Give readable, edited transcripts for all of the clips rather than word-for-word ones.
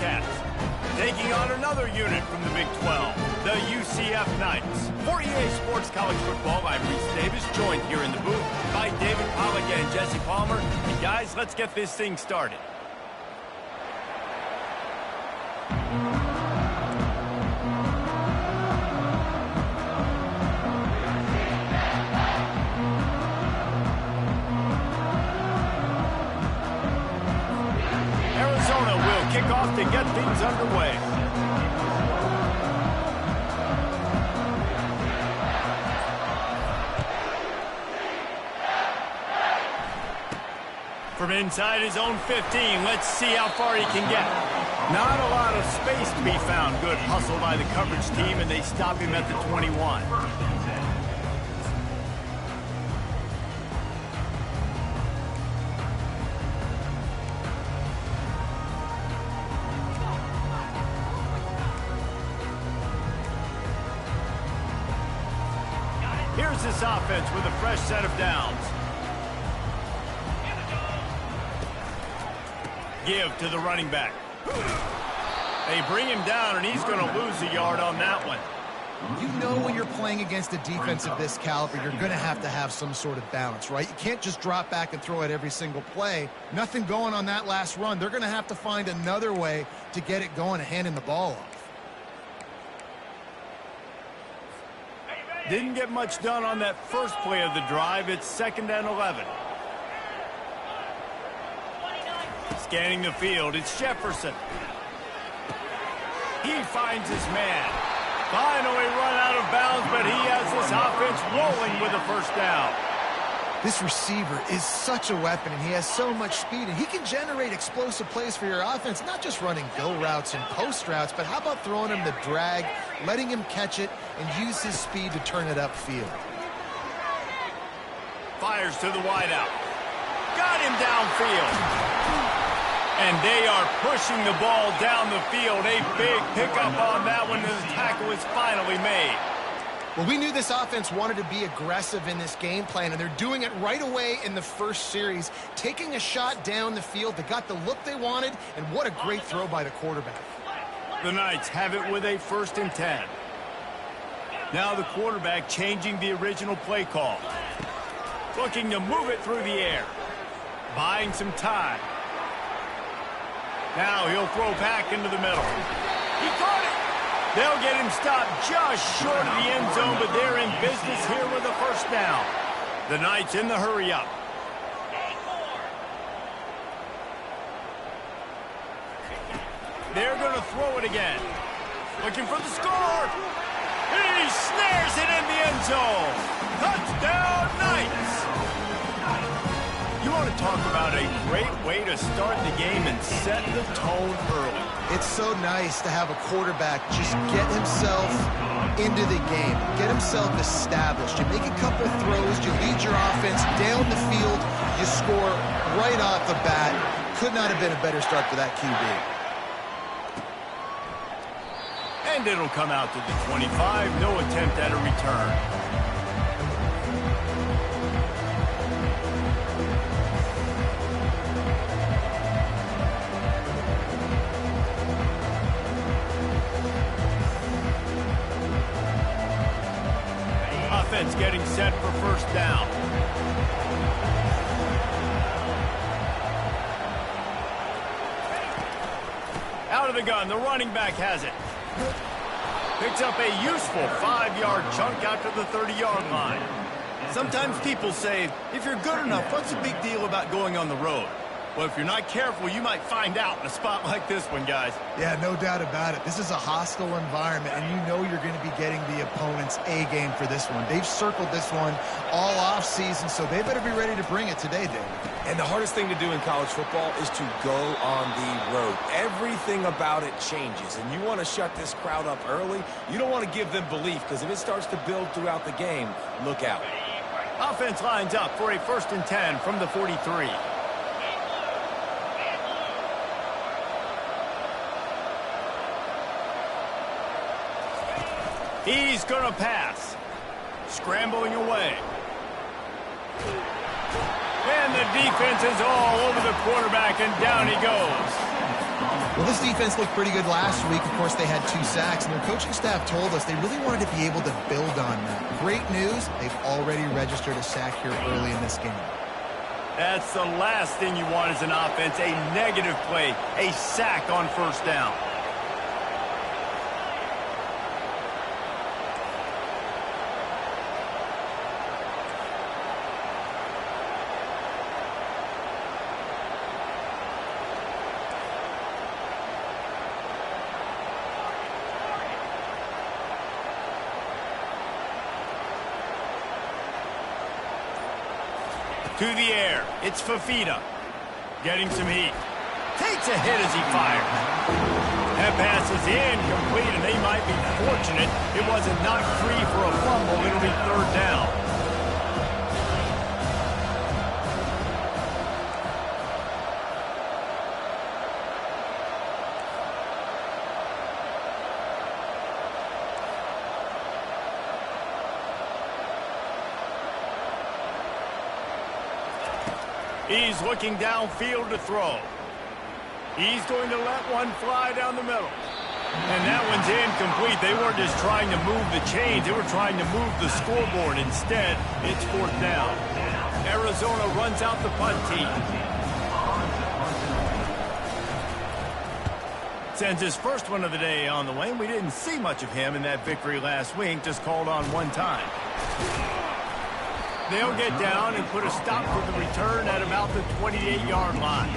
Wildcats. Taking on another unit from the Big 12, the UCF Knights. For EA Sports College Football, I'm Reese Davis, joined here in the booth by David Pollack and Jesse Palmer. And guys, let's get this thing started. Kick off to get things underway. From inside his own 15, let's see how far he can get. Not a lot of space to be found. Good hustle by the coverage team, and they stop him at the 21. Here's this offense with a fresh set of downs. Give to the running back. They bring him down, and he's going to lose a yard on that one. You know when you're playing against a defense of this caliber, you're going to have some sort of balance, right? You can't just drop back and throw it every single play. Nothing going on that last run. They're going to have to find another way to get it going and handing the ball off. Didn't get much done on that first play of the drive. It's 2nd and 11. Scanning the field, it's Jefferson. He finds his man. Finally run out of bounds, but he has this offense rolling with a first down. This receiver is such a weapon, and he has so much speed, and he can generate explosive plays for your offense, not just running go routes and post routes, but how about throwing him the drag, letting him catch it, and use his speed to turn it upfield. Fires to the wideout. Got him downfield. And they are pushing the ball down the field. A big pickup on that one, and the tackle is finally made. Well, we knew this offense wanted to be aggressive in this game plan, and they're doing it right away in the first series, taking a shot down the field. They got the look they wanted, and what a great throw by the quarterback. The Knights have it with a 1st and 10. Now the quarterback changing the original play call. Looking to move it through the air. Buying some time. Now he'll throw back into the middle. He caught it. They'll get him stopped just short of the end zone, but they're in business here with a first down. The Knights in the hurry-up. They're going to throw it again. Looking for the score. He snares it in the end zone. Touchdown, Knights. You want to talk about a great way to start the game and set the tone early. It's so nice to have a quarterback just get himself into the game, get himself established. You make a couple throws, you lead your offense down the field, you score right off the bat. Could not have been a better start for that QB. And it'll come out to the 25, no attempt at a return. Offense getting set for first down. Out of the gun, the running back has it. Picks up a useful 5-yard chunk out to the 30-yard line. Sometimes people say, if you're good enough, what's the big deal about going on the road? Well, if you're not careful, you might find out in a spot like this one, guys. Yeah, no doubt about it. This is a hostile environment, and you know you're going to be getting the opponent's A game for this one. They've circled this one all off season, so they better be ready to bring it today, David. And the hardest thing to do in college football is to go on the road. Everything about it changes, and you want to shut this crowd up early. You don't want to give them belief, because if it starts to build throughout the game, look out. Offense lines up for a 1st and 10 from the 43. He's going to pass. Scrambling away. And the defense is all over the quarterback, and down he goes. Well, this defense looked pretty good last week. Of course, they had 2 sacks, and their coaching staff told us they really wanted to be able to build on that. Great news, they've already registered a sack here early in this game. That's the last thing you want as an offense, a negative play, a sack on first down. To the air, it's Fafita. Getting some heat. Takes a hit as he fires. That pass is incomplete, and they might be fortunate it wasn't knocked free for a fumble. It'll be 3rd down. He's looking downfield to throw. He's going to let one fly down the middle. And that one's incomplete. They weren't just trying to move the chains. They were trying to move the scoreboard. Instead, it's 4th down. Arizona runs out the punt team. Sends his first one of the day on the way. We didn't see much of him in that victory last week. Just called on one time. They'll get down and put a stop to the return at about the 28-yard line.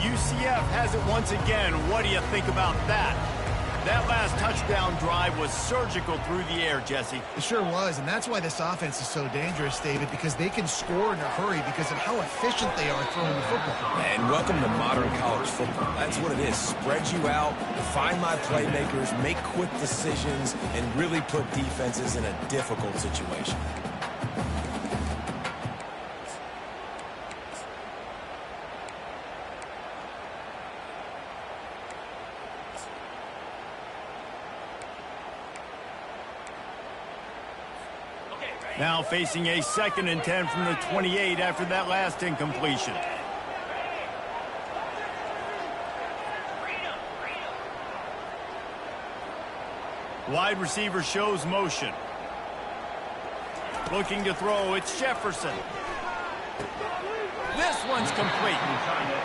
UCF has it once again. What do you think about that? That last touchdown drive was surgical through the air, Jesse. It sure was, and that's why this offense is so dangerous, David, because they can score in a hurry because of how efficient they are throwing the football. And welcome to modern college football. That's what it is. Spread you out, find my playmakers, make quick decisions, and really put defenses in a difficult situation. Now facing a 2nd and 10 from the 28 after that last incompletion. Wide receiver shows motion. Looking to throw, it's Jefferson. This one's complete.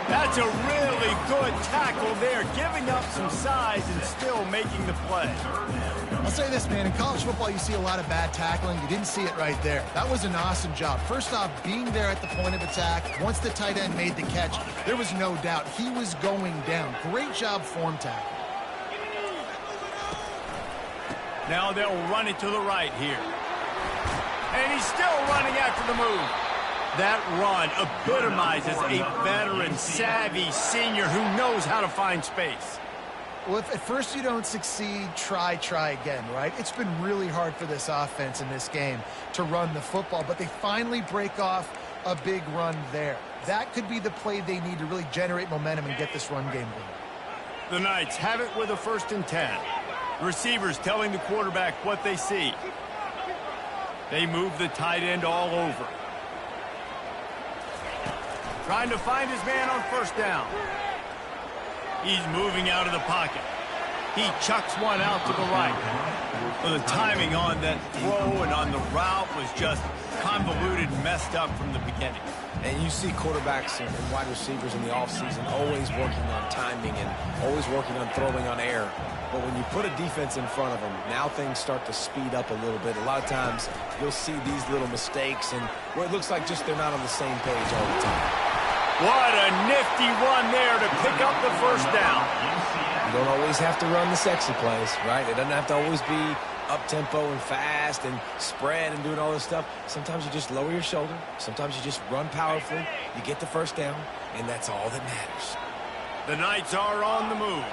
That's a really good tackle there, giving up some size and still making the play. I'll say this, man. In college football, you see a lot of bad tackling. You didn't see it right there. That was an awesome job. First off, being there at the point of attack. Once the tight end made the catch, there was no doubt he was going down. Great job form tackle. Now they'll run it to the right here. And he's still running after the move. That run epitomizes a veteran, savvy senior who knows how to find space. Well, if at first you don't succeed, try again, right? It's been really hard for this offense in this game to run the football, but they finally break off a big run there. That could be the play they need to really generate momentum and get this run game going. The Knights have it with a 1st and 10. Receivers telling the quarterback what they see. They move the tight end all over. Trying to find his man on 1st down. He's moving out of the pocket. He chucks one out to the right. Well, the timing on that throw and on the route was just convoluted, messed up from the beginning. And you see quarterbacks and wide receivers in the offseason always working on timing and always working on throwing on air. But when you put a defense in front of them, now things start to speed up a little bit. A lot of times you'll see these little mistakes and where it looks like just they're not on the same page all the time. What a nifty run there to pick up the 1st down. You don't always have to run the sexy plays, right? It doesn't have to always be up-tempo and fast and spread and doing all this stuff. Sometimes you just lower your shoulder. Sometimes you just run powerfully. You get the 1st down, and that's all that matters. The Knights are on the move.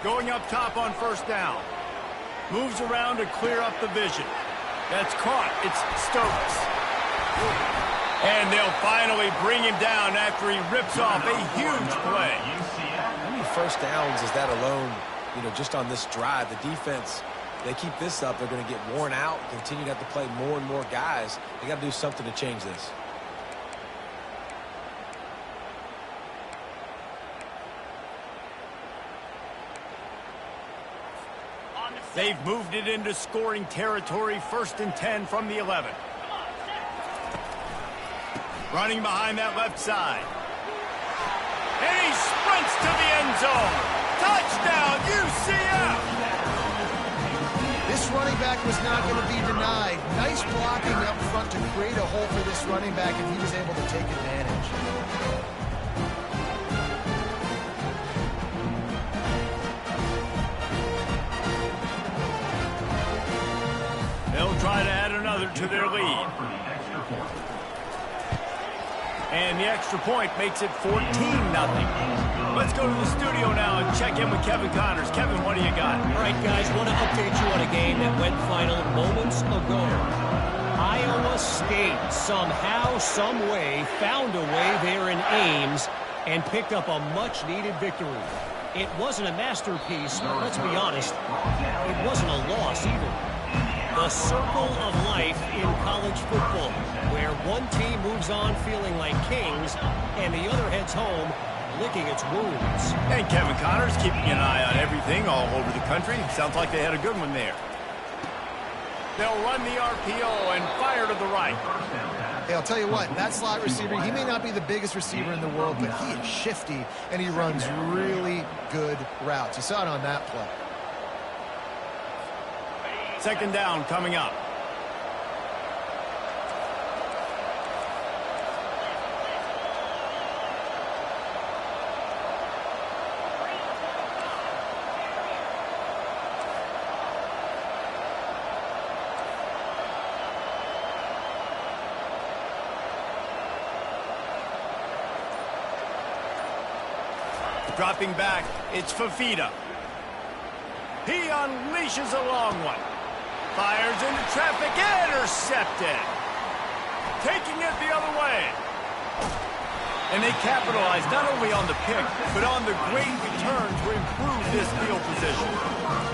Going up top on 1st down. Moves around to clear up the vision. That's caught. It's Stokes. And they'll finally bring him down after he rips off a huge play. How many first downs is that alone, just on this drive? The defense, they keep this up, they're going to get worn out, continue to have to play more and more guys. They got to do something to change this. They've moved it into scoring territory, 1st and 10 from the 11. Running behind that left side. And he sprints to the end zone. Touchdown, UCF! This running back was not going to be denied. Nice blocking up front to create a hole for this running back, and he was able to take advantage. They'll try to add another to their lead. And the extra point makes it 14-0. Let's go to the studio now and check in with Kevin Connors. Kevin, what do you got? All right, guys, want to update you on a game that went final moments ago. Iowa State somehow, some way, found a way there in Ames and picked up a much-needed victory. It wasn't a masterpiece, but let's be honest, it wasn't a loss either. The circle of life in college football, where one team moves on feeling like kings and the other heads home licking its wounds. And Kevin Connors keeping an eye on everything all over the country. Sounds like they had a good one there. They'll run the RPO and fire to the right. Hey, I'll tell you what, that slot receiver, he may not be the biggest receiver in the world, but he is shifty, and he runs really good routes. You saw it on that play. 2nd down coming up. Dropping back, it's Fafita. He unleashes a long one. Fires into traffic, intercepted. Taking it the other way. And they capitalize not only on the pick, but on the great return to improve this field position.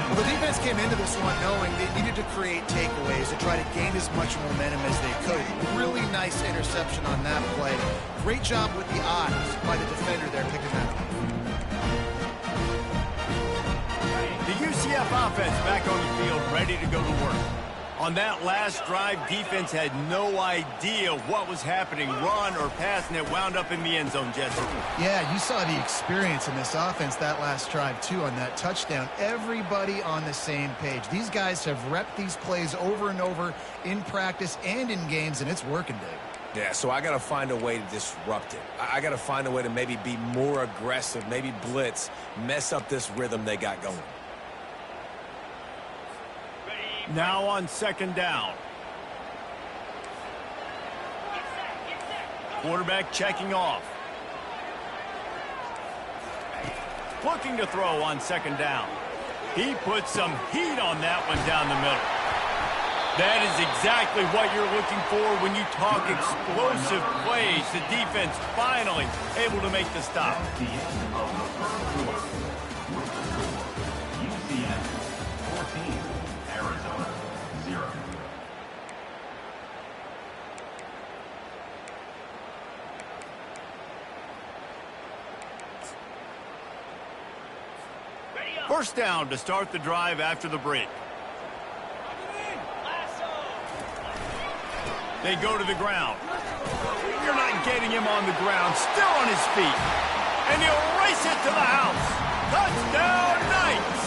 Well, the defense came into this one knowing they needed to create takeaways to try to gain as much momentum as they could. Really nice interception on that play. Great job with the eyes by the defender there picking that up. The UCF offense back on the field, ready to go to work. On that last drive, defense had no idea what was happening, run or pass, and it wound up in the end zone, Jesse. Yeah, you saw the experience in this offense that last drive, too, on that touchdown. Everybody on the same page. These guys have repped these plays over and over in practice and in games, and it's working, Dave. Yeah, so I got to find a way to disrupt it. I got to find a way to maybe be more aggressive, maybe blitz, mess up this rhythm they got going. Now on 2nd down. Quarterback checking off. Looking to throw on 2nd down. He puts some heat on that one down the middle. That is exactly what you're looking for when you talk explosive plays. The defense finally able to make the stop. First down to start the drive after the break. They go to the ground. You're not getting him on the ground. Still on his feet. And he'll race it to the house. Touchdown, Knights!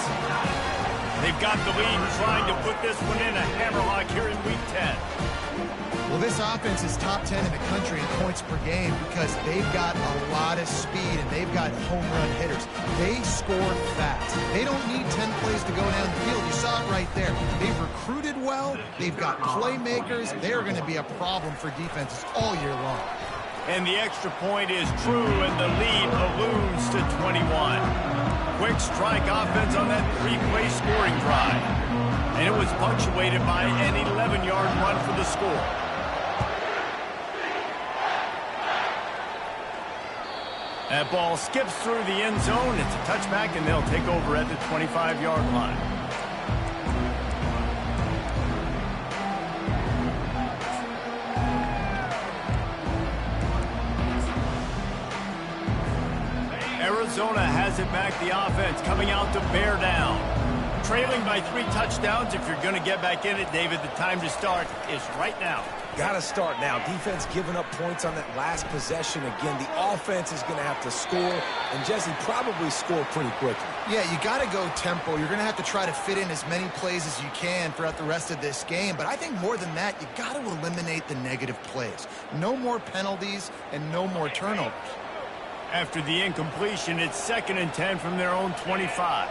They've got the lead, trying to put this one in a hammerlock here in Week 10. Well, this offense is top 10 in the country in points per game because they've got a lot of speed and they've got home run hitters. They score fast. They don't need 10 plays to go down the field. You saw it right there. They've recruited well. They've got playmakers. They're going to be a problem for defenses all year long. And the extra point is true, and the lead balloons to 21. Quick strike offense on that 3-play scoring drive. And it was punctuated by an 11-yard run for the score. That ball skips through the end zone. It's a touchback, and they'll take over at the 25-yard line. Arizona has it back. The offense coming out to bear down. Trailing by 3 touchdowns. If you're going to get back in it, David, the time to start is right now. Got to start now. Defense giving up points on that last possession. Again, the offense is going to have to score, and Jesse probably score pretty quickly. Yeah, you got to go tempo. You're going to have to try to fit in as many plays as you can throughout the rest of this game. But I think more than that, you got to eliminate the negative plays. No more penalties and no more turnovers. After the incompletion, it's 2nd and 10 from their own 25.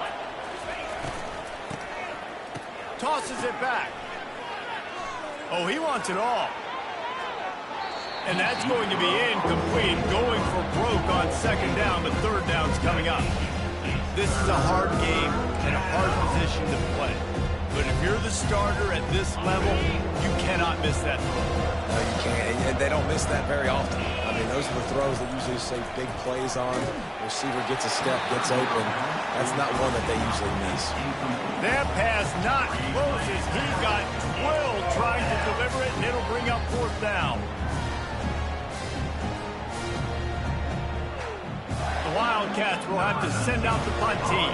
Tosses it back. Oh, he wants it all. And that's going to be incomplete. Going for broke on 2nd down, but 3rd down's coming up. This is a hard game and a hard position to play. But if you're the starter at this level, you cannot miss that throw. No, you can't. And they don't miss that very often. I mean, those are the throws that usually save big plays on. The receiver gets a step, gets open. That's not one that they usually miss. That pass not close as he got drilled trying to deliver it, and it'll bring up 4th down. The Wildcats will have to send out the punt team.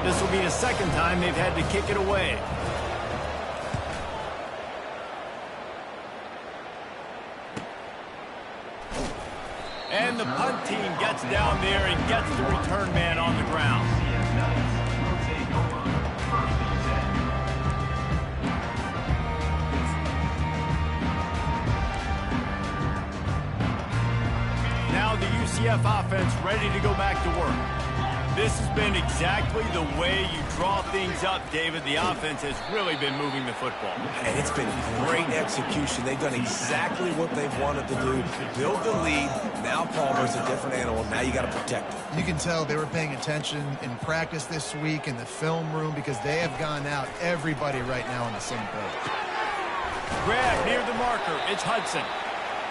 This will be the 2nd time they've had to kick it away. And the punt team gets down there and gets the return man on the ground. Now the UCF offense ready to go back to work. This has been exactly the way you draw things up, David. The offense has really been moving the football. And it's been great execution. They've done exactly what they've wanted to do. Build the lead. Now Palmer's a different animal. Now you got to protect him. You can tell they were paying attention in practice this week in the film room because they have gone out, everybody right now on the same page. Grab near the marker. It's Hudson.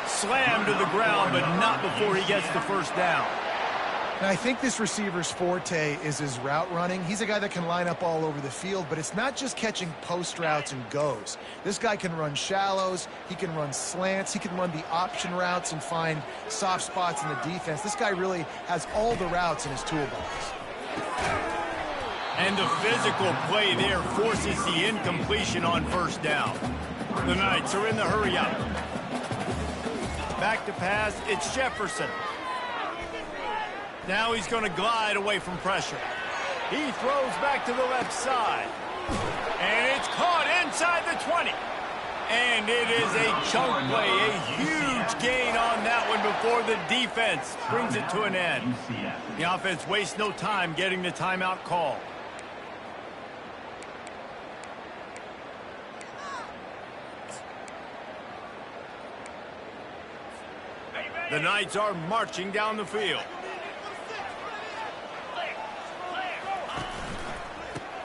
Slammed to the ground, but not before he gets the 1st down. And I think this receiver's forte is his route running. He's a guy that can line up all over the field, but it's not just catching post routes and goes. This guy can run shallows, he can run slants, he can run the option routes and find soft spots in the defense. This guy really has all the routes in his toolbox. And the physical play there forces the incompletion on 1st down. The Knights are in the hurry up. Back to pass, it's Jefferson. Now he's going to glide away from pressure. He throws back to the left side. And it's caught inside the 20. And it is a chunk play, a huge gain on that one before the defense brings it to an end. The offense wastes no time getting the timeout call. The Knights are marching down the field.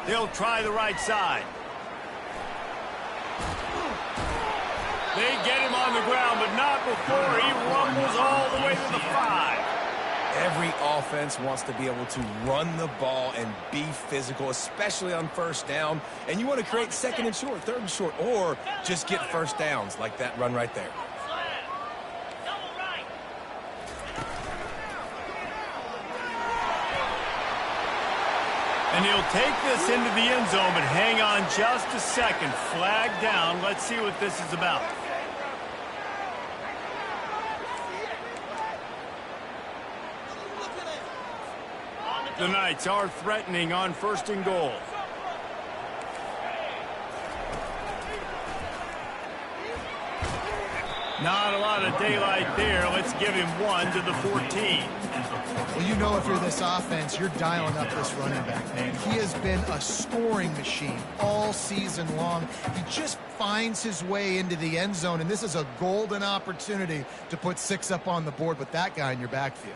They'll try the right side. They get him on the ground, but not before he rumbles all the way to the 5. Every offense wants to be able to run the ball and be physical, especially on 1st down. And you want to create 2nd and short, 3rd and short, or just get 1st downs like that run right there. And he'll take this into the end zone, but hang on just a second. Flag down. Let's see what this is about. The Knights are threatening on 1st and goal. Not a lot of daylight there. Let's give him 1 to the 14. Well, you know if you're this offense, you're dialing up this running back, man. He has been a scoring machine all season long. He just finds his way into the end zone, and this is a golden opportunity to put 6 up on the board with that guy in your backfield.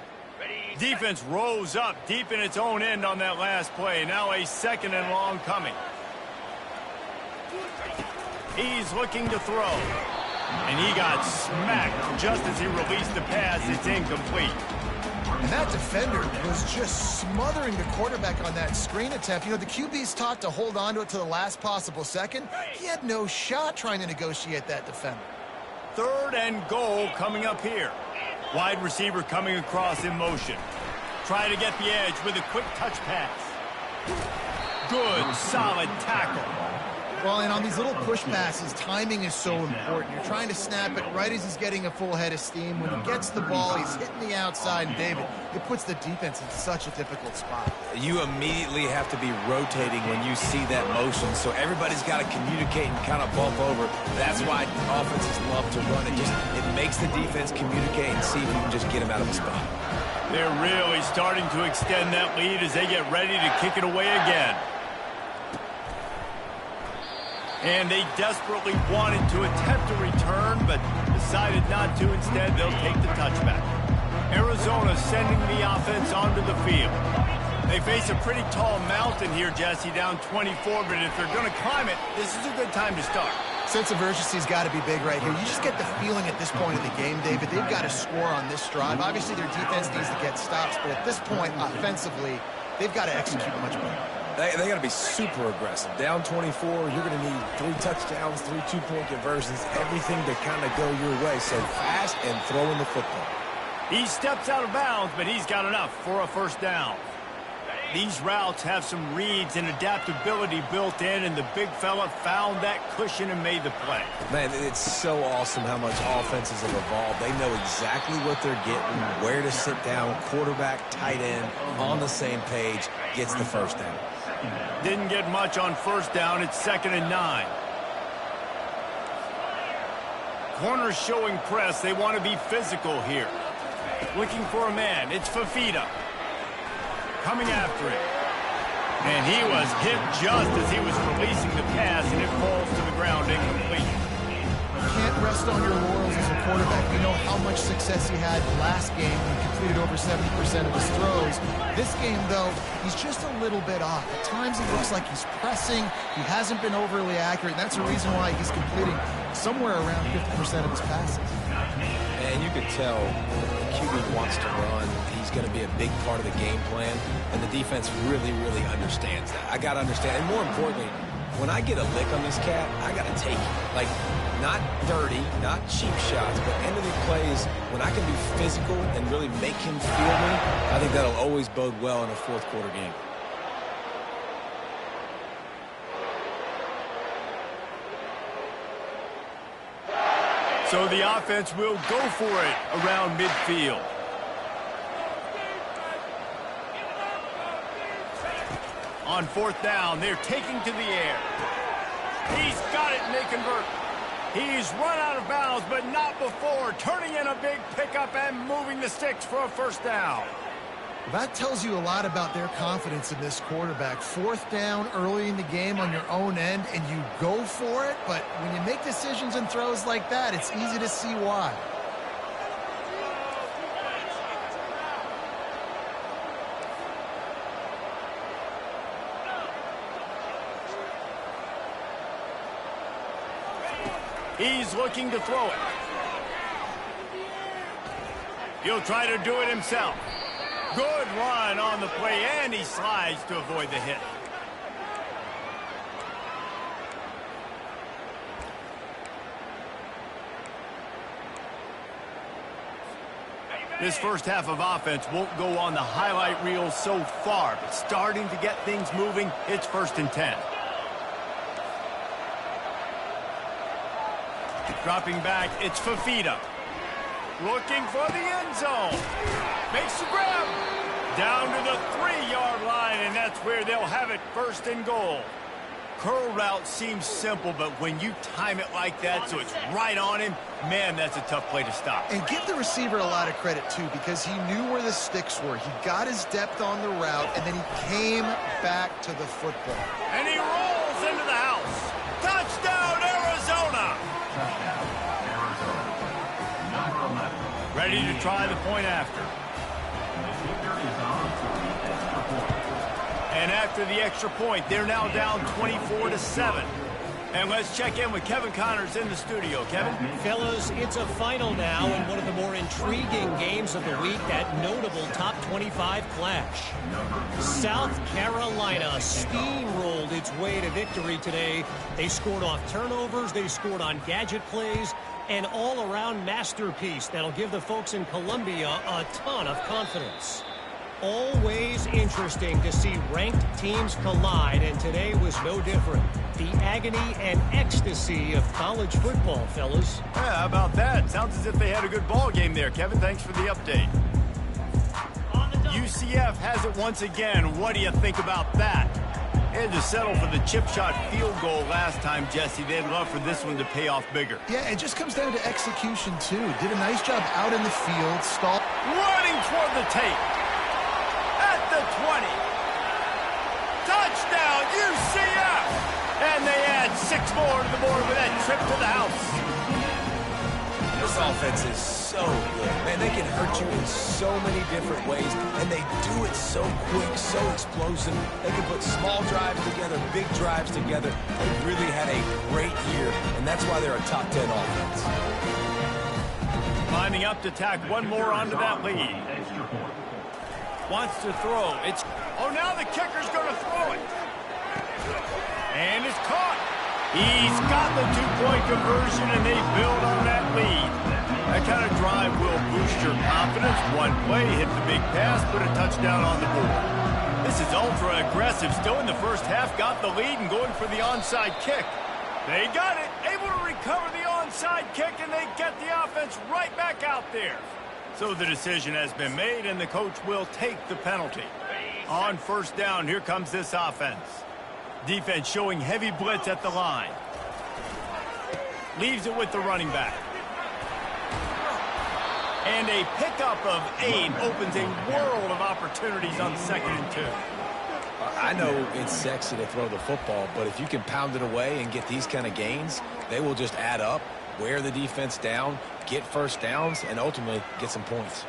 Defense rose up deep in its own end on that last play. Now a 2nd and long coming. He's looking to throw. And he got smacked just as he released the pass. It's incomplete. And that defender was just smothering the quarterback on that screen attempt. You know, the QB's taught to hold on to it to the last possible second. He had no shot trying to negotiate that defender. 3rd and goal coming up here. Wide receiver coming across in motion. Try to get the edge with a quick touch pass. Good, solid tackle. Well, and on these little push passes, timing is so important. You're trying to snap it right as he's getting a full head of steam. When he gets the ball, he's hitting the outside. And, David, it puts the defense in such a difficult spot. You immediately have to be rotating when you see that motion, so everybody's got to communicate and kind of bump over. That's why offenses love to run it. It makes the defense communicate and see if you can just get them out of the spot. They're really starting to extend that lead as they get ready to kick it away again. And they desperately wanted to attempt a return, but decided not to. Instead, they'll take the touchback. Arizona sending the offense onto the field. They face a pretty tall mountain here, Jesse, down 24, but if they're going to climb it, this is a good time to start. Sense of urgency's got to be big right here. You just get the feeling at this point in the game, David, they've got to score on this drive. Obviously, their defense needs to get stops, but at this point, offensively, they've got to execute much better. They got to be super aggressive. Down 24, you're going to need 3 touchdowns, 3 two-point conversions, everything to kind of go your way. So fast and throwing the football. He steps out of bounds, but he's got enough for a first down. These routes have some reads and adaptability built in, and the big fella found that cushion and made the play. Man, it's so awesome how much offenses have evolved. They know exactly what they're getting, where to sit down, quarterback, tight end, on the same page, gets the first down. Didn't get much on first down. It's 2nd and 9. Corners showing press. They want to be physical here. Looking for a man. It's Fafita. Coming after him. And he was hit just as he was releasing the pass, and it falls to the ground incomplete. You can't rest on your laurels as a quarterback. We know how much success he had last game. He completed over 70% of his throws. This game, though, he's just a little bit off. At times it looks like he's pressing. He hasn't been overly accurate. That's the reason why he's completing somewhere around 50% of his passes. And you can tell the QB wants to run. He's going to be a big part of the game plan, and the defense really, really understands that. I got to understand, and more importantly, when I get a lick on this cat, I got to take it. Like, not dirty, not cheap shots, but end of the plays, when I can be physical and really make him feel me, I think that'll always bode well in a fourth quarter game. So the offense will go for it around midfield. On 4th down, they're taking to the air. He's got it, and they convert. He's run out of bounds, but not before. Turning in a big pickup and moving the sticks for a first down. That tells you a lot about their confidence in this quarterback. 4th down early in the game on your own end, and you go for it. But when you make decisions and throws like that, it's easy to see why. He's looking to throw it. He'll try to do it himself. Good run on the play, and he slides to avoid the hit. This first half of offense won't go on the highlight reel so far, but starting to get things moving. It's 1st and 10. Dropping back, it's Fafita. Looking for the end zone. Makes the grab. Down to the 3-yard line, and that's where they'll have it, 1st and goal. Curl route seems simple, but when you time it like that so it's right on him, man, that's a tough play to stop. And give the receiver a lot of credit, too, because he knew where the sticks were. He got his depth on the route, and then he came back to the football. And he rolls into the house. Touchdown, Arizona! Ready to try the point after. And after the extra point, they're now down 24-7. And let's check in with Kevin Connors in the studio. Kevin? Fellas, it's a final now in one of the more intriguing games of the week, that notable top 25 clash. South Carolina steamrolled its way to victory today. They scored off turnovers, they scored on gadget plays, an all-around masterpiece that'll give the folks in Columbia a ton of confidence. Always interesting to see ranked teams collide, and today was no different. The agony and ecstasy of college football, fellas. Yeah, how about that? Sounds as if they had a good ball game there, Kevin. Thanks for the update. UCF has it once again. What do you think about that? They had to settle for the chip shot field goal last time, Jesse. They'd love for this one to pay off bigger. Yeah, it just comes down to execution, too. Did a nice job out in the field, stalled. Running toward the tape. At the 20. Touchdown, UCF! And they add 6 more to the board with that trip to the house. This offense is so good. Man, they can hurt you in so many different ways, and they do it so quick, so explosive. They can put small drives together, big drives together. They really had a great year, and that's why they're a top 10 offense. Lining up to tack one more onto that lead. Wants to throw. Oh, now the kicker's going to throw it. And it's caught. He's got the 2-point conversion, and they build on that lead. That kind of drive will boost your confidence. One play, hit the big pass, put a touchdown on the board. This is ultra aggressive. Still in the first half, got the lead and going for the onside kick. They got it, able to recover the onside kick, and they get the offense right back out there. So the decision has been made, and the coach will take the penalty. On first down, here comes this offense. Defense showing heavy blitz at the line. Leaves it with the running back. And a pickup of 8 opens a world of opportunities on 2nd and 2. I know it's sexy to throw the football, but if you can pound it away and get these kind of gains, they will just add up, wear the defense down, get first downs, and ultimately get some points.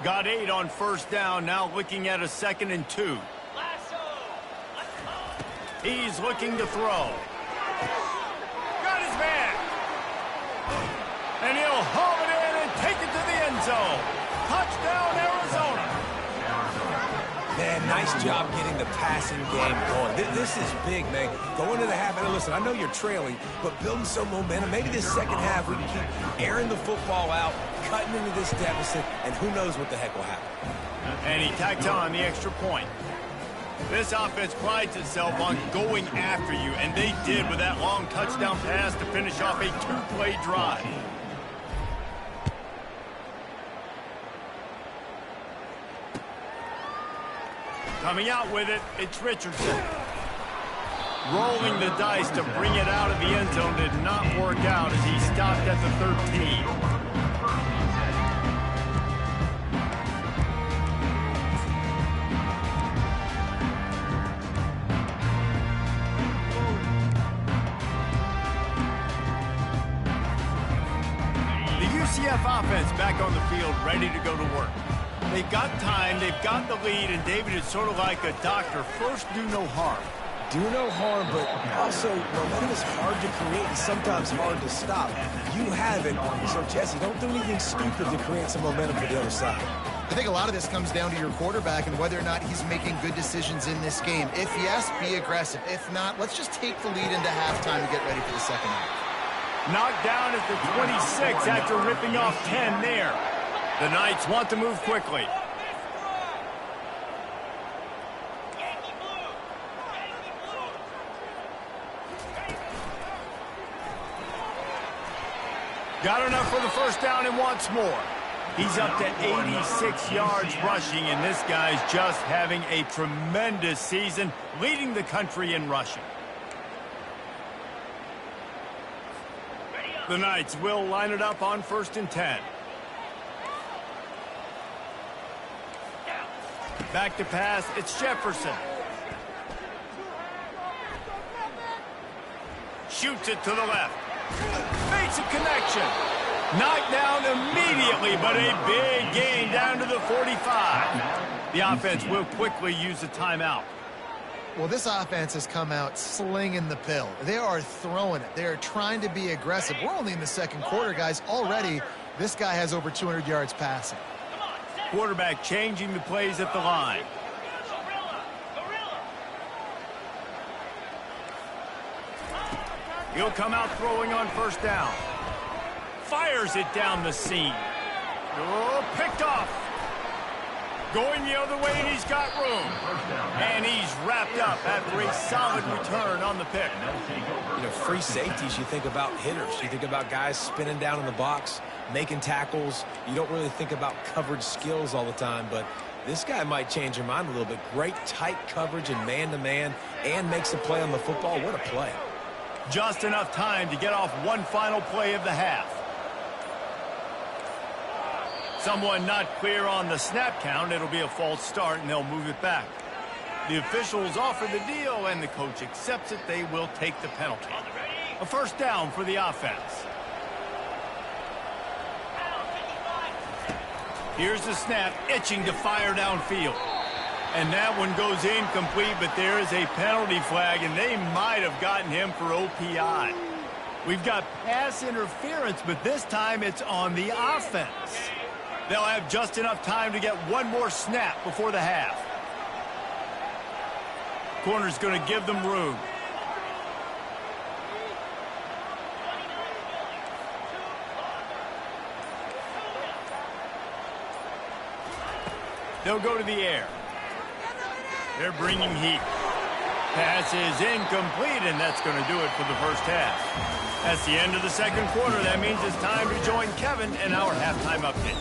Got 8 on first down, now looking at a 2nd and 2. He's looking to throw. Got his man. And he'll haul it in and take it to the end zone. Touchdown, Arizona. Man, nice job getting the passing game going. This is big, man. Going into the half, and listen, I know you're trailing, but building some momentum. Maybe this second half we can keep airing the football out, cutting into this deficit, and who knows what the heck will happen. And he tacks on the extra point. This offense prides itself on going after you, and they did with that long touchdown pass to finish off a 2-play drive. Coming out with it, it's Richardson. Rolling the dice to bring it out of the end zone did not work out as he stopped at the 13. UCF offense back on the field, ready to go to work. They've got time, they've got the lead, and David is sort of like a doctor. First, do no harm. Do no harm, but also momentum is hard to create and sometimes hard to stop. You have it, so Jesse, don't do anything stupid to create some momentum for the other side. I think a lot of this comes down to your quarterback and whether or not he's making good decisions in this game. If yes, be aggressive. If not, let's just take the lead into halftime and get ready for the second half. Knocked down at the 26 after ripping off 10 there. The Knights want to move quickly. Got enough for the first down and wants more. He's up to 86 yards rushing, and this guy's just having a tremendous season, leading the country in rushing. The Knights will line it up on 1st and 10. Back to pass, it's Jefferson. Shoots it to the left. Makes a connection. Knocked down immediately, but a big gain down to the 45. The offense will quickly use a timeout. Well, this offense has come out slinging the pill. They are throwing it. They are trying to be aggressive. We're only in the second quarter, guys. Already, this guy has over 200 yards passing. Quarterback changing the plays at the line. He'll come out throwing on first down. Fires it down the seam. Oh, picked off. Going the other way, and he's got room. And he's wrapped up after a solid return on the pick. You know, free safeties, you think about hitters. You think about guys spinning down in the box, making tackles. You don't really think about coverage skills all the time, but this guy might change your mind a little bit. Great tight coverage and man-to-man, and makes a play on the football. What a play. Just enough time to get off one final play of the half. Someone not clear on the snap count. It'll be a false start, and they'll move it back. The officials offer the deal, and the coach accepts it. They will take the penalty. A first down for the offense. Here's the snap, itching to fire downfield. And that one goes incomplete, but there is a penalty flag, and they might have gotten him for OPI. We've got pass interference, but this time it's on the offense. They'll have just enough time to get one more snap before the half. Corner's going to give them room. They'll go to the air. They're bringing heat. Pass is incomplete, and that's going to do it for the first half. That's the end of the second quarter. That means it's time to join Kevin in our halftime update.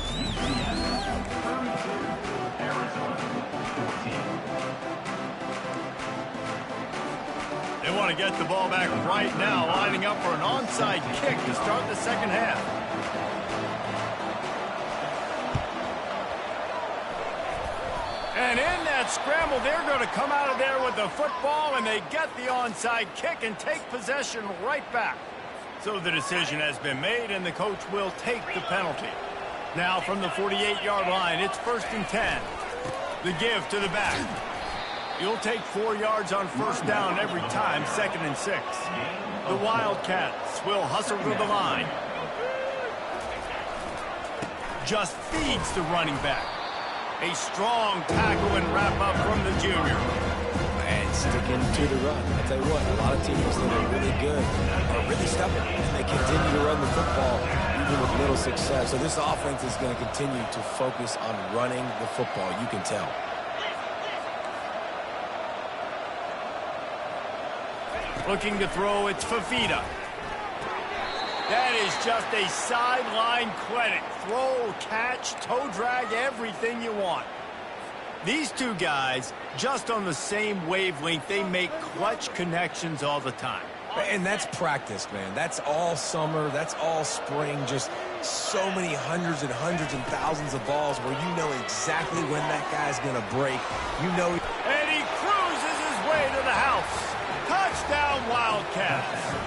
They want to get the ball back right now, lining up for an onside kick to start the second half. And in that scramble, they're going to come out of there with the football, and they get the onside kick and take possession right back. So the decision has been made, and the coach will take the penalty. Now from the 48-yard line, it's 1st and 10. The give to the back. You'll take 4 yards on first down every time, 2nd and 6. The Wildcats will hustle to the line. Just feeds the running back. A strong tackle and wrap up from the junior. And sticking to the run. I'll tell you what, a lot of teams that are really good are really stubborn, and they continue to run the football even with little success. So this offense is going to continue to focus on running the football. You can tell. Looking to throw, it's Fafita. That is just a sideline clinic. Throw, catch, toe drag, everything you want. These two guys, just on the same wavelength, they make clutch connections all the time. And that's practice, man. That's all summer. That's all spring. Just so many hundreds and thousands of balls where you know exactly when that guy's going to break. You know. And he cruises his way to the house. Touchdown, Wildcats.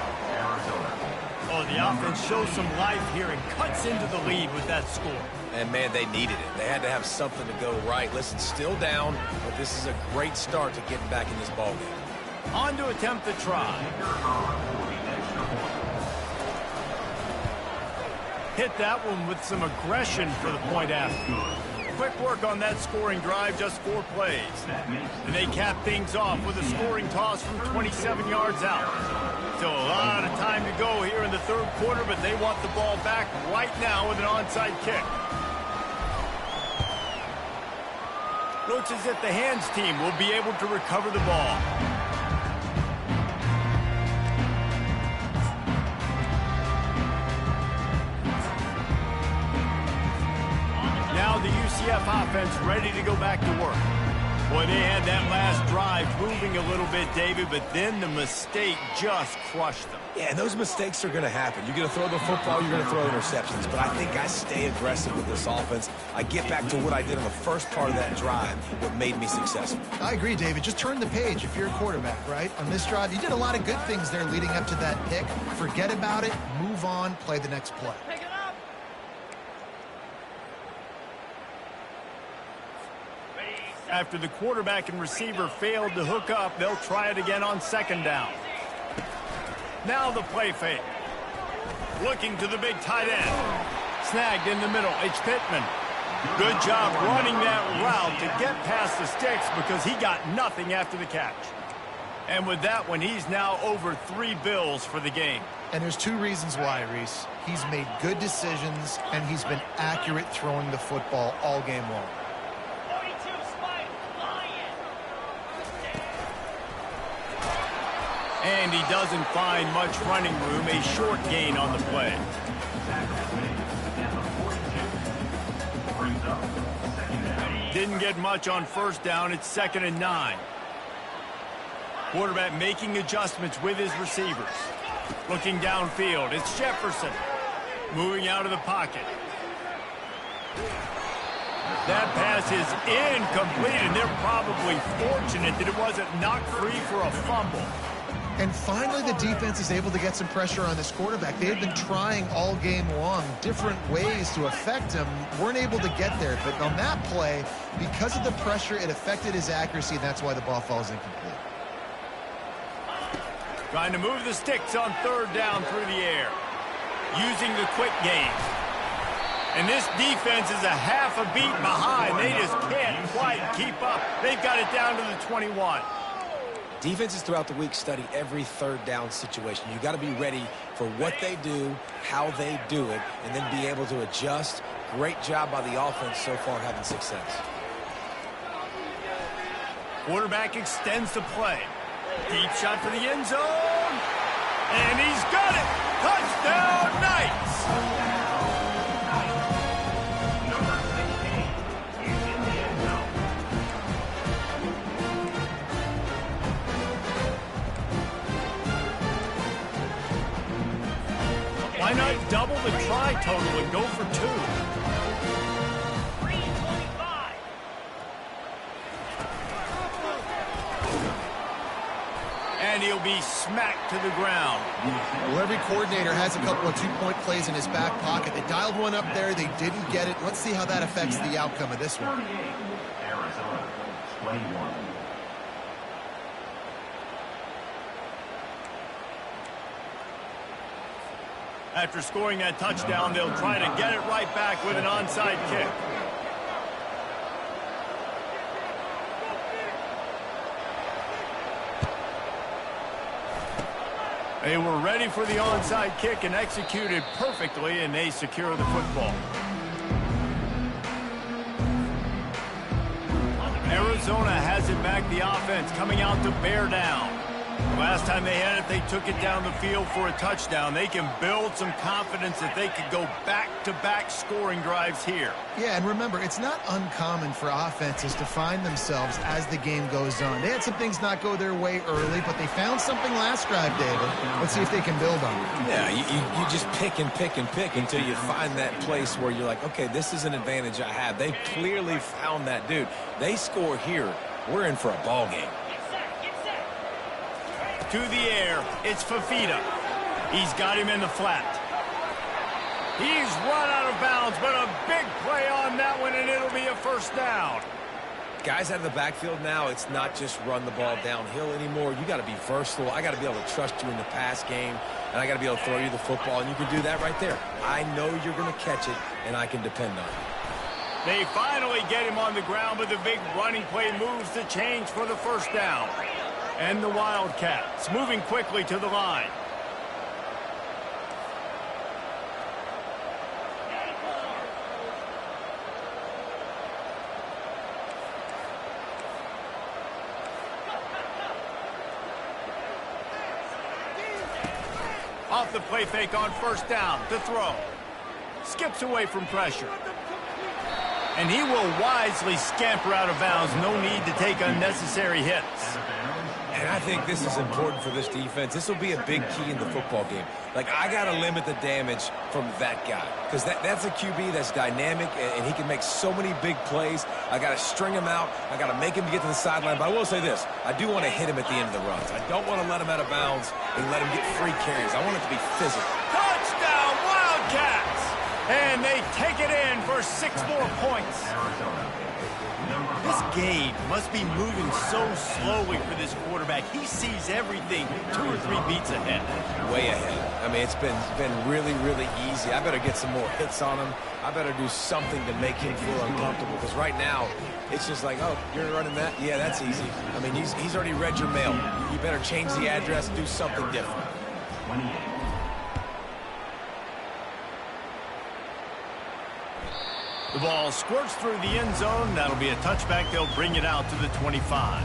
Oh, the offense shows some life here and cuts into the lead with that score. And, man, they needed it. They had to have something to go right. Listen, still down, but this is a great start to getting back in this ballgame. On to attempt the try. Hit that one with some aggression for the point after. Quick work on that scoring drive, just 4 plays. And they cap things off with a scoring toss from 27 yards out. Still a lot of time to go here in the third quarter, but they want the ball back right now with an onside kick. Looks as if the hands team will be able to recover the ball. Now the UCF offense ready to go back to work. Boy, they had that last drive moving a little bit, David, but then the mistake just crushed them. Yeah, and those mistakes are going to happen. You're going to throw the football, you're going to throw interceptions. But I think I stay aggressive with this offense. I get back to what I did on the first part of that drive, what made me successful. I agree, David. Just turn the page if you're a quarterback, right? On this drive, you did a lot of good things there leading up to that pick. Forget about it, move on, play the next play. After the quarterback and receiver failed to hook up, they'll try it again on second down. Now the play fake. Looking to the big tight end. Snagged in the middle. It's Pittman. Good job running that route to get past the sticks because he got nothing after the catch. And with that one, he's now over 3 bills for the game. And there's 2 reasons why, Reese. He's made good decisions, and he's been accurate throwing the football all game long. And he doesn't find much running room. A short gain on the play. Didn't get much on first down. It's 2nd and 9. Quarterback making adjustments with his receivers. Looking downfield. It's Jefferson. Moving out of the pocket. That pass is incomplete, and they're probably fortunate that it wasn't knocked free for a fumble. And finally, the defense is able to get some pressure on this quarterback. They had been trying all game long different ways to affect him. Weren't able to get there. But on that play, because of the pressure, it affected his accuracy, and that's why the ball falls incomplete. Trying to move the sticks on 3rd down through the air. Using the quick game. And this defense is a half a beat behind. They just can't quite keep up. They've got it down to the 21. Defenses throughout the week study every 3rd down situation. You got to be ready for what they do, how they do it, and then be able to adjust. Great job by the offense so far having success. Quarterback extends the play. Deep shot for the end zone. And he's got it. Touchdown, Knights. Why not double the try total and go for 2? And he'll be smacked to the ground. Well, every coordinator has a couple of 2-point plays in his back pocket. They dialed one up there. They didn't get it. Let's see how that affects the outcome of this one. Arizona, 21. After scoring that touchdown, they'll try to get it right back with an onside kick. They were ready for the onside kick and executed perfectly, and they secure the football. Arizona has it back, the offense coming out to bear down. Last time they had it, they took it down the field for a touchdown. They can build some confidence that they could go back-to-back scoring drives here. Yeah, and remember, it's not uncommon for offenses to find themselves as the game goes on. They had some things not go their way early, but they found something last drive, David. Let's see if they can build on it. Yeah, you just pick and pick and pick until you find that place where you're like, okay, this is an advantage I have. They clearly found that, dude. They score here. We're in for a ball game. To the air, it's Fafita. He's got him in the flat. He's run out of bounds, but a big play on that one, and it'll be a first down. Guys out of the backfield now, it's not just run the ball downhill anymore. You got to be versatile. I got to be able to trust you in the pass game, and I got to be able to throw you the football, and you can do that right there. I know you're going to catch it, and I can depend on it. They finally get him on the ground, but the big running play moves the change for the first down. And the Wildcats moving quickly to the line. Off the play fake on first down to throw. Skips away from pressure. And he will wisely scamper out of bounds. No need to take unnecessary hits. And I think this is important for this defense. This will be a big key in the football game. Like, I got to limit the damage from that guy. Because that's a QB that's dynamic, and he can make so many big plays. I got to string him out. I got to make him get to the sideline. But I will say this. I do want to hit him at the end of the runs. I don't want to let him out of bounds and let him get free carries. I want it to be physical. Touchdown, Wildcats! And they take it in for scores 6 more points. This game must be moving so slowly for this quarterback. He sees everything 2 or 3 beats ahead. Way ahead. I mean, it's been really, really easy. I better get some more hits on him. I better do something to make him feel uncomfortable, because right now, it's just like, oh, you're running that? Yeah, that's easy. I mean, he's already read your mail. You better change the address, do something different. 28. The ball squirts through the end zone. That'll be a touchback. They'll bring it out to the 25.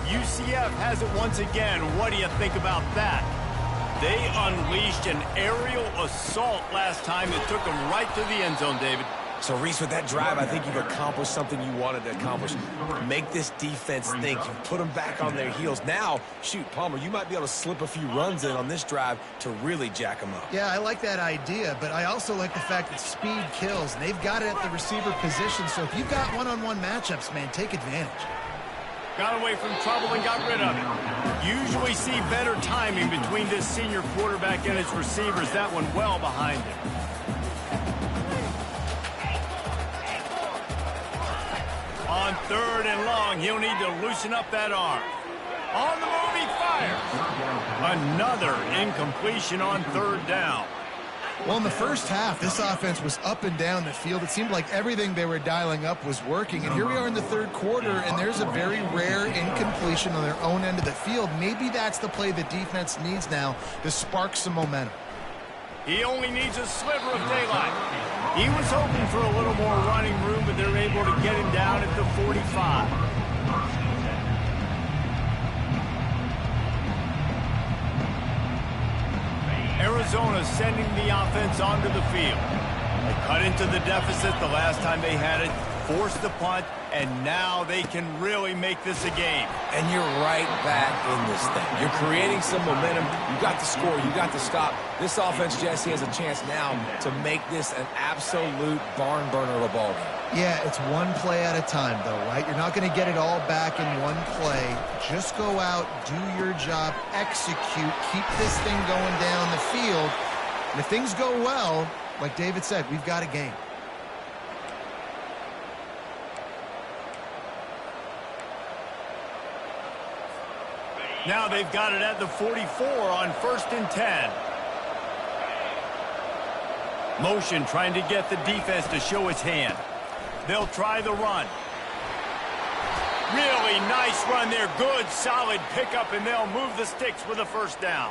UCF has it once again. What do you think about that? They unleashed an aerial assault last time that took them right to the end zone, David. So, Reese, with that drive, I think you've accomplished something you wanted to accomplish. Make this defense think. You put them back on their heels. Now, shoot, Palmer, you might be able to slip a few runs in on this drive to really jack them up. Yeah, I like that idea, but I also like the fact that speed kills. They've got it at the receiver position, so if you've got one-on-one matchups, man, take advantage. Got away from trouble and got rid of it. Usually see better timing between this senior quarterback and his receivers. That one well behind him. On 3rd and long, he'll need to loosen up that arm. On the move, he fires. Another incompletion on 3rd down. Well, in the first half, this offense was up and down the field. It seemed like everything they were dialing up was working. And here we are in the 3rd quarter, and there's a very rare incompletion on their own end of the field. Maybe that's the play the defense needs now to spark some momentum. He only needs a sliver of daylight. He was hoping for a little more running room, but they're able to get him down at the 45. Arizona sending the offense onto the field. They cut into the deficit the last time they had it, forced the punt, and now they can really make this a game. And you're right back in this thing. You're creating some momentum. You got the score. You got the stop. This offense, Jesse, has a chance now to make this an absolute barn burner of a ball game. Yeah, it's one play at a time, though, right? You're not going to get it all back in one play. Just go out, do your job, execute, keep this thing going down the field. And if things go well, like David said, we've got a game. Now they've got it at the 44 on 1st and 10. Motion trying to get the defense to show its hand. They'll try the run. Really nice run there. Good, solid pickup, and they'll move the sticks with a 1st down.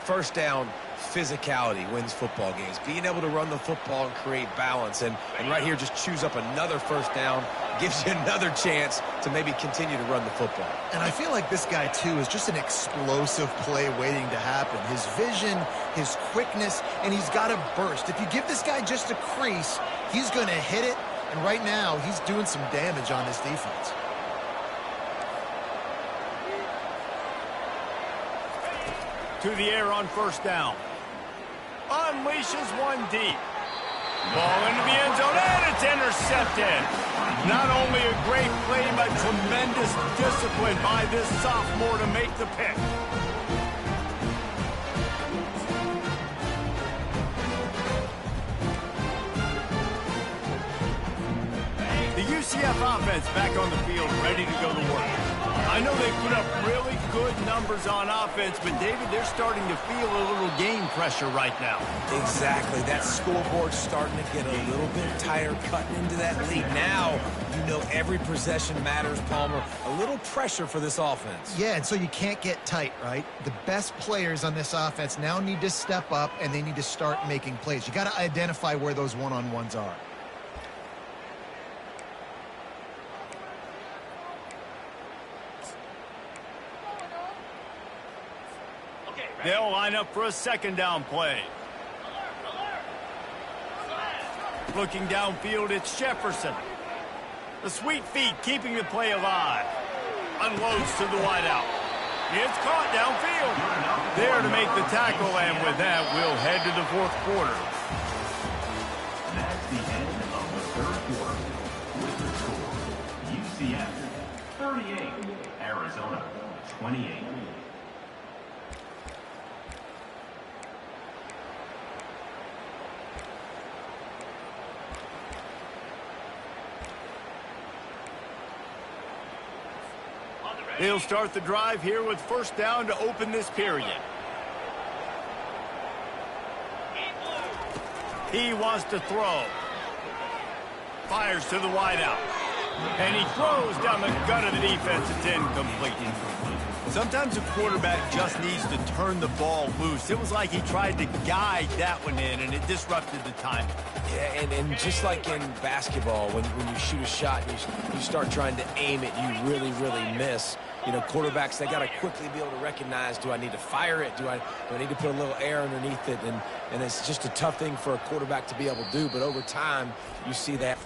1st down, physicality wins football games. Being able to run the football and create balance. And right here, just choose up another 1st down. Gives you another chance to maybe continue to run the football. And I feel like this guy, too, is just an explosive play waiting to happen. His vision, his quickness, and he's got a burst. If you give this guy just a crease, he's going to hit it. And right now, he's doing some damage on this defense. To the air on 1st down. Unleashes one deep. Ball into the end zone, and it's intercepted. Not only a great play, but tremendous discipline by this sophomore to make the pick. The UCF offense back on the field, ready to go to work. I know they put up really good numbers on offense, but, David, they're starting to feel a little game pressure right now. Exactly. That scoreboard's starting to get a little bit tired cutting into that lead. Now, you know every possession matters, Palmer. A little pressure for this offense. Yeah, and so you can't get tight, right? The best players on this offense now need to step up, and they need to start making plays. You got to identify where those one-on-ones are. They'll line up for a 2nd down play. Looking downfield, it's Jefferson. The sweet feet keeping the play alive. Unloads to the wideout. It's caught downfield. There to make the tackle, and with that, we'll head to the 4th quarter. That's the end of the 3rd quarter with the score UCF 38, Arizona 28. They'll start the drive here with first down to open this period. He wants to throw. Fires to the wideout. And he throws down the gut of the defense. It's incomplete. Sometimes a quarterback just needs to turn the ball loose. It was like he tried to guide that one in, and it disrupted the timing. Yeah, and just like in basketball, when you shoot a shot, you start trying to aim it, you really, really miss. You know, quarterbacks, they got to quickly be able to recognize, do I need to fire it? Do I need to put a little air underneath it? And it's just a tough thing for a quarterback to be able to do. But over time, you see that.